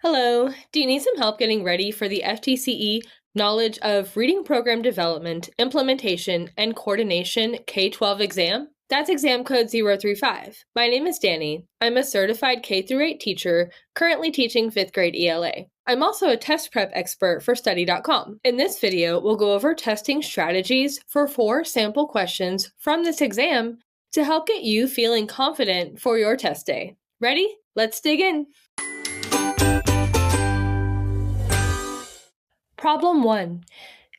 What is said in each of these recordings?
Hello, do you need some help getting ready for the FTCE Knowledge of Reading Program Development, Implementation, and Coordination K-12 exam? That's exam code 035. My name is Dani. I'm a certified K-8 teacher currently teaching 5th grade ELA. I'm also a test prep expert for study.com. In this video, we'll go over testing strategies for 4 sample questions from this exam to help get you feeling confident for your test day. Ready? Let's dig in. Problem 1.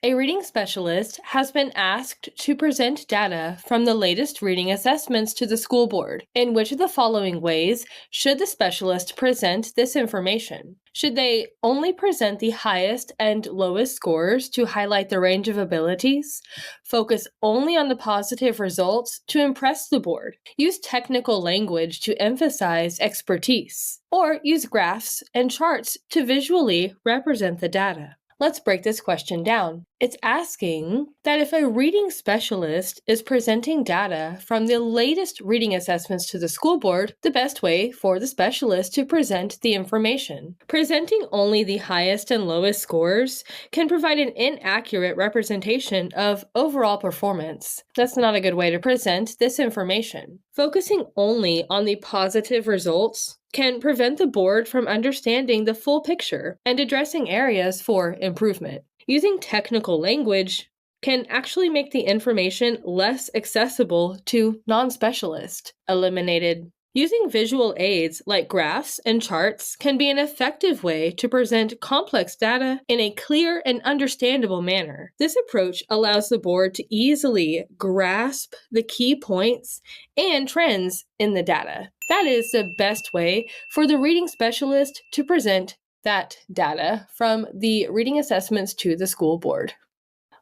A reading specialist has been asked to present data from the latest reading assessments to the school board. In which of the following ways should the specialist present this information? Should they only present the highest and lowest scores to highlight the range of abilities? Focus only on the positive results to impress the board? Use technical language to emphasize expertise? Or use graphs and charts to visually represent the data? Let's break this question down. It's asking that if a reading specialist is presenting data from the latest reading assessments to the school board, the best way for the specialist to present the information. Presenting only the highest and lowest scores can provide an inaccurate representation of overall performance. That's not a good way to present this information. Focusing only on the positive results can prevent the board from understanding the full picture and addressing areas for improvement. Using technical language can actually make the information less accessible to non-specialists. Eliminated. Using visual aids like graphs and charts can be an effective way to present complex data in a clear and understandable manner. This approach allows the board to easily grasp the key points and trends in the data. That is the best way for the reading specialist to present that data from the reading assessments to the school board.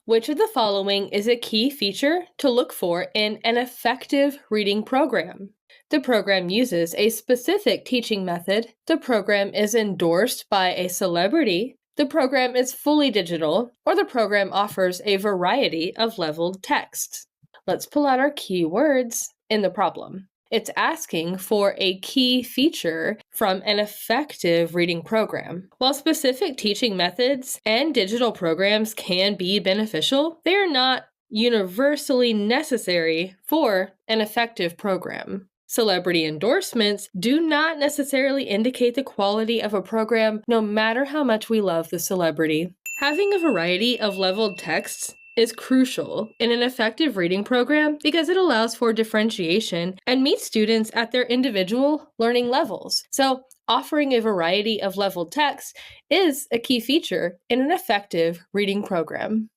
Which of the following is a key feature to look for in an effective reading program? The program uses a specific teaching method. The program is endorsed by a celebrity. The program is fully digital, or the program offers a variety of leveled texts. Let's pull out our keywords in the problem. It's asking for a key feature from an effective reading program. While specific teaching methods and digital programs can be beneficial, they are not universally necessary for an effective program. Celebrity endorsements do not necessarily indicate the quality of a program, no matter how much we love the celebrity. Having a variety of leveled texts is crucial in an effective reading program because it allows for differentiation and meets students at their individual learning levels. So, offering a variety of leveled texts is a key feature in an effective reading program.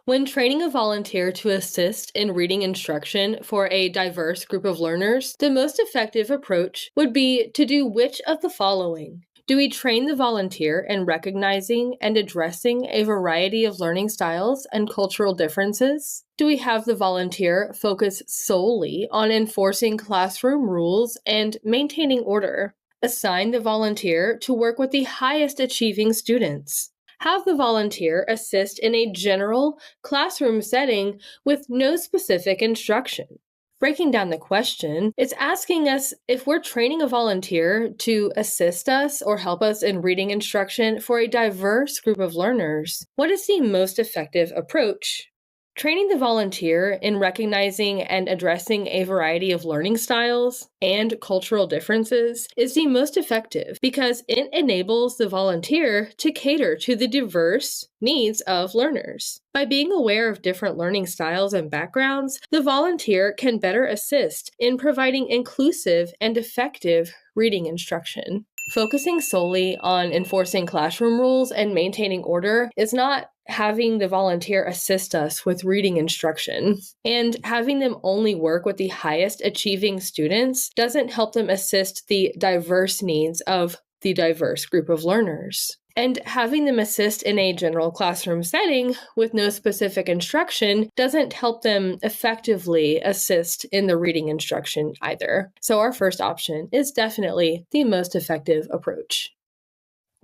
When training a volunteer to assist in reading instruction for a diverse group of learners, the most effective approach would be to do which of the following? Do we train the volunteer in recognizing and addressing a variety of learning styles and cultural differences? Do we have the volunteer focus solely on enforcing classroom rules and maintaining order? Assign the volunteer to work with the highest achieving students. Have the volunteer assist in a general classroom setting with no specific instruction. Breaking down the question, it's asking us if we're training a volunteer to assist us or help us in reading instruction for a diverse group of learners, what is the most effective approach? Training the volunteer in recognizing and addressing a variety of learning styles and cultural differences is the most effective because it enables the volunteer to cater to the diverse needs of learners. By being aware of different learning styles and backgrounds, the volunteer can better assist in providing inclusive and effective reading instruction. Focusing solely on enforcing classroom rules and maintaining order is not having the volunteer assist us with reading instruction. And having them only work with the highest achieving students doesn't help them assist the diverse needs of the diverse group of learners. And having them assist in a general classroom setting with no specific instruction doesn't help them effectively assist in the reading instruction either. So our first option is definitely the most effective approach.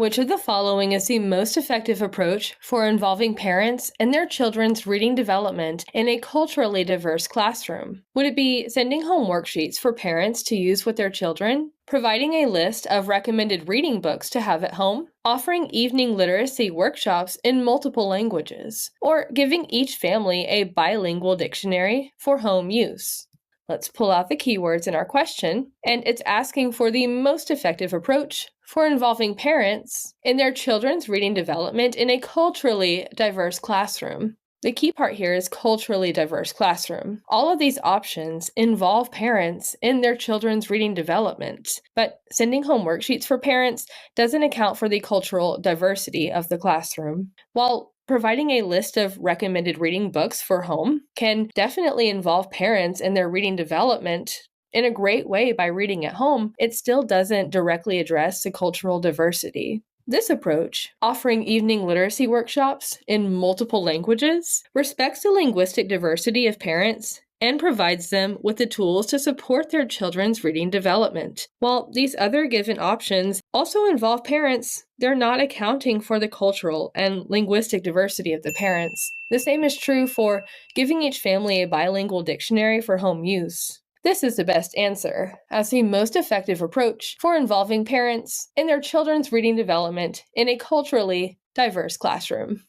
Which of the following is the most effective approach for involving parents and their children's reading development in a culturally diverse classroom? Would it be sending home worksheets for parents to use with their children, providing a list of recommended reading books to have at home, offering evening literacy workshops in multiple languages, or giving each family a bilingual dictionary for home use? Let's pull out the keywords in our question, and it's asking for the most effective approach for involving parents in their children's reading development in a culturally diverse classroom. The key part here is culturally diverse classroom. All of these options involve parents in their children's reading development, but sending home worksheets for parents doesn't account for the cultural diversity of the classroom. While providing a list of recommended reading books for home can definitely involve parents in their reading development in a great way by reading at home, it still doesn't directly address the cultural diversity. This approach, offering evening literacy workshops in multiple languages, respects the linguistic diversity of parents and provides them with the tools to support their children's reading development. While these other given options also involve parents, they're not accounting for the cultural and linguistic diversity of the parents. The same is true for giving each family a bilingual dictionary for home use. This is the best answer, as the most effective approach for involving parents in their children's reading development in a culturally diverse classroom.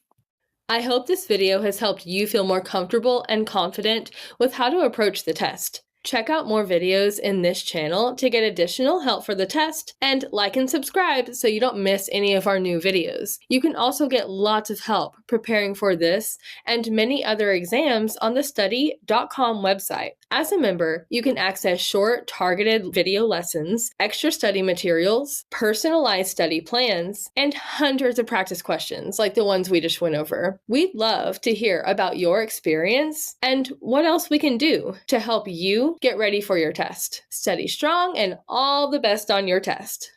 I hope this video has helped you feel more comfortable and confident with how to approach the test. Check out more videos in this channel to get additional help for the test, and like and subscribe so you don't miss any of our new videos. You can also get lots of help preparing for this and many other exams on the study.com website. As a member, you can access short, targeted video lessons, extra study materials, personalized study plans, and hundreds of practice questions like the ones we just went over. We'd love to hear about your experience and what else we can do to help you get ready for your test. Study strong and all the best on your test.